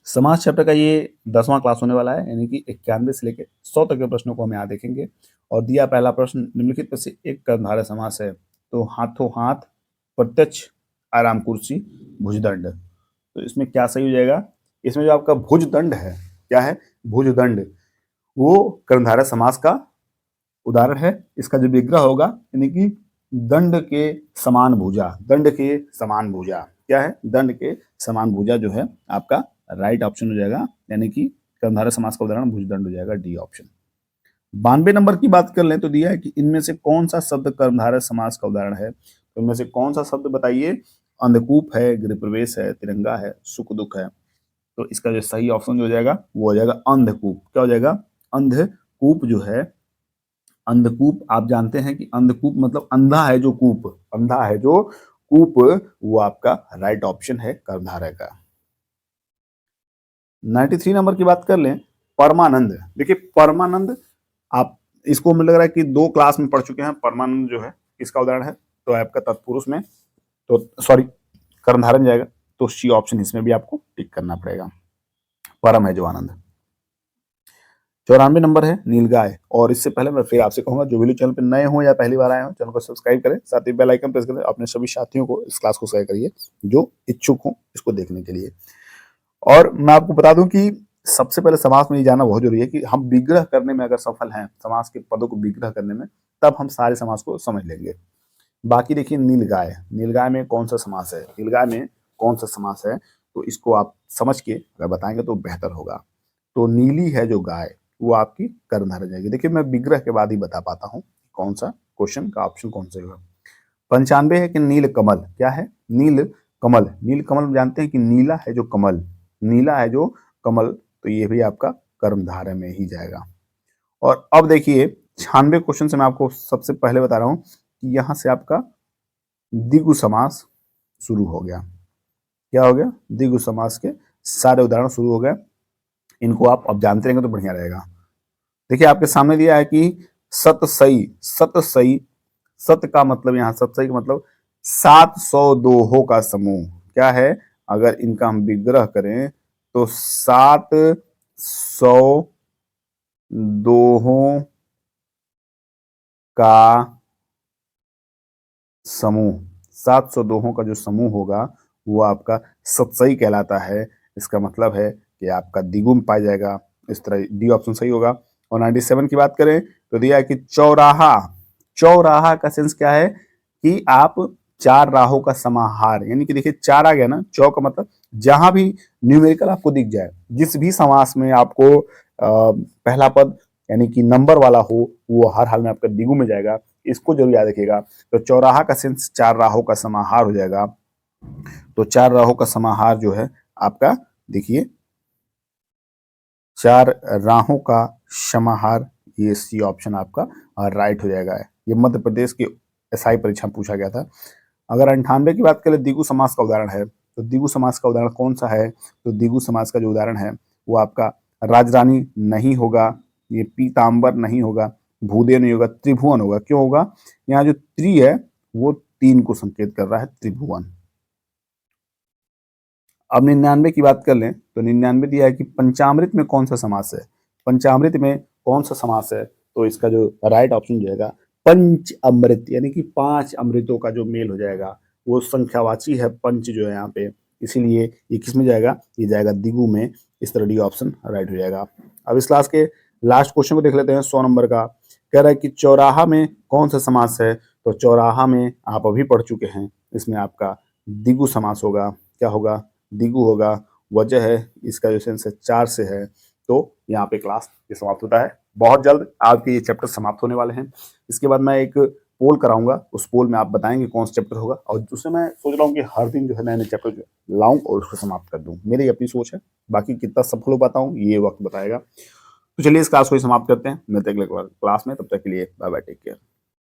समाज चैप्टर का ये 10वां क्लास होने वाला है, यानी कि 91 से लेके 100 तक के प्रश्नों को हम यहाँ देखेंगे। और दिया पहला प्रश्न, निम्नलिखित में से एक कर्मधारय समास है, तो हाथों हाथ, प्रत्यक्ष, आराम कुर्सी, भुजदंड। तो इसमें क्या सही हो जाएगा? इसमें जो आपका भुजदंड है, क्या है? भुजदंड, वो कर्मधारय समास का उदाहरण है। इसका जो विग्रह होगा, यानी कि दंड के समान भुजा, दंड के समान भुजा, क्या है? दंड के समान भुजा जो है आपका राइट ऑप्शन हो जाएगा, यानी कि कर्मधारय समास का उदाहरण भुजदंड हो जाएगा, डी ऑप्शन। 92 नंबर की बात कर लें तो दिया है कि इनमें से कौन सा शब्द कर्मधारय समास का उदाहरण है? तो इनमें से कौन सा शब्द बताइए? अंधकूप है, गृह प्रवेश है, तिरंगा है, सुख दुख है। तो इसका जो सही ऑप्शन जो हो जाएगा वो हो जाएगा अंधकूप। क्या हो जाएगा? अंधकूप जो है, अंधकूप आप जानते हैं कि अंधकूप मतलब अंधा है जो कूप, अंधा है जो कूप, वो आपका राइट ऑप्शन है कर्मधारय का। 93 नंबर की बात कर लें, परमानंद। देखिए परमानंद, आप इसको मुझे लग रहा है कि 2 क्लास में पढ़ चुके हैं। परमानंद जो है किसका उदाहरण है? तो आपका तत्पुरुष में, तो सॉरी कर्मधारय में जाएगा, तो सी ऑप्शन इसमें भी आपको टिक करना पड़ेगा। परम है जो आनंद। 94 नंबर है नीलगाय। और इससे पहले मैं फिर आपसे कहूंगा, जो भी लोग चैनल पर नए हो या पहली बार आए हो, चैनल को सब्सक्राइब करें, साथ ही बेल आइकन प्रेस करें, अपने सभी साथियों को इस क्लास को शेयर करिए जो इच्छुक हो इसको देखने के लिए। और मैं आपको बता दूं कि सबसे पहले समास में ये जानना बहुत जरूरी है कि हम विग्रह करने में अगर सफल हैं, समास के पदों को विग्रह करने में, तब हम सारे समास को समझ लेंगे। बाकी देखिए नीलगाय, नीलगाय में कौन सा समास है? नीलगाय में कौन सा समास है? तो इसको आप समझ के अगर बताएंगे तो बेहतर होगा। तो नीली है जो गाय, वो आपकी कर्मधारय जाएगी। देखिए मैं विग्रह के बाद ही बता पाता हूँ कौन सा क्वेश्चन का ऑप्शन कौन सा होगा। 95 है कि नील कमल। क्या है? नील कमल। नील कमल जानते हैं कि नीला है जो कमल, नीला है जो कमल, तो ये भी आपका कर्मधारय में ही जाएगा। और अब देखिए 96 क्वेश्चन से मैं आपको सबसे पहले बता रहा हूं कि यहां से आपका द्विगु समास शुरू हो गया। क्या हो गया? द्विगु समास के सारे उदाहरण शुरू हो गए। इनको आप अब जानते रहेंगे तो बढ़िया रहेगा। देखिए आपके सामने दिया है कि सतसई, सतसई, सत का मतलब, यहाँ सतसई का मतलब 700 दोहों का समूह। क्या है? अगर इनका हम विग्रह करें तो 700 दोहों का समूह, 700 दोहों का जो समूह होगा वो आपका सतसई कहलाता है। इसका मतलब है कि आपका द्विगु में पाया जाएगा। इस तरह डी ऑप्शन सही होगा। और 97 की बात करें तो दिया है कि चौराहा। चौराहा का सेंस क्या है? कि आप 4 राहों का समाहार, यानी कि देखिए 4 आ गया ना, चौ का मतलब जहां भी न्यूमेरिकल आपको दिख जाए, जिस भी समास में आपको पहला पद यानी कि नंबर वाला हो, वो हर हाल में आपका द्विगु में जाएगा। इसको जरूर याद रखिएगा। तो चौराहा का सेंस 4 राहों का समाहार हो जाएगा। तो 4 राहों का समाहार जो है आपका, देखिए 4 राहों का समाहार, ये सी ऑप्शन आपका राइट हो जाएगा। ये मध्य प्रदेश की एसआई परीक्षा में पूछा गया था। अगर 98 की बात करें द्विगु समास का उदाहरण है, तो द्विगु समास का उदाहरण कौन सा है? तो द्विगु समास का जो उदाहरण है वो आपका राजरानी नहीं होगा, ये पीताम्बर नहीं होगा, भूदेव नहीं होगा, त्रिभुवन होगा। क्यों होगा? यहाँ जो त्रि है वो 3 को संकेत कर रहा है, त्रिभुवन। अब 99 की बात कर लें तो 99 दिया है कि पंचामृत में कौन सा समास है? पंचामृत में कौन सा समास है? तो इसका जो राइट ऑप्शन जो जाएगा पंच अमृत, यानी कि 5 अमृतों का जो मेल हो जाएगा, वो संख्यावाची है पंच जो है यहाँ पे, इसीलिए ये किस में जाएगा? ये जाएगा द्विगु में। इस तरह डी ऑप्शन राइट हो जाएगा। अब इस क्लास के लास्ट क्वेश्चन को देख लेते हैं, 100 नंबर का। कह रहा है कि चौराहा में कौन सा समास है? तो चौराहा में आप अभी पढ़ चुके हैं, इसमें आपका द्विगु समास होगा। क्या होगा? द्विगु होगा। वजह है इसका जो सेंस है 4 से है। तो यहाँ पे क्लास ये समाप्त होता है। बहुत जल्द आपके ये चैप्टर समाप्त होने वाले हैं। इसके बाद मैं एक पोल कराऊंगा, उस पोल में आप बताएंगे कौन सा चैप्टर होगा, और दूसरे मैं सोच रहा हूँ कि हर दिन जो है नए नए चैप्टर जो लाऊं और उसको समाप्त कर दूं। मेरी अपनी सोच है, बाकी कितना सफल हो पाता हूँ ये वक्त बताएगा। तो चलिए इस क्लास को ही समाप्त करते हैं, मिलते हैं अगले क्लास में। तब तक के लिए बाय बाय, टेक केयर।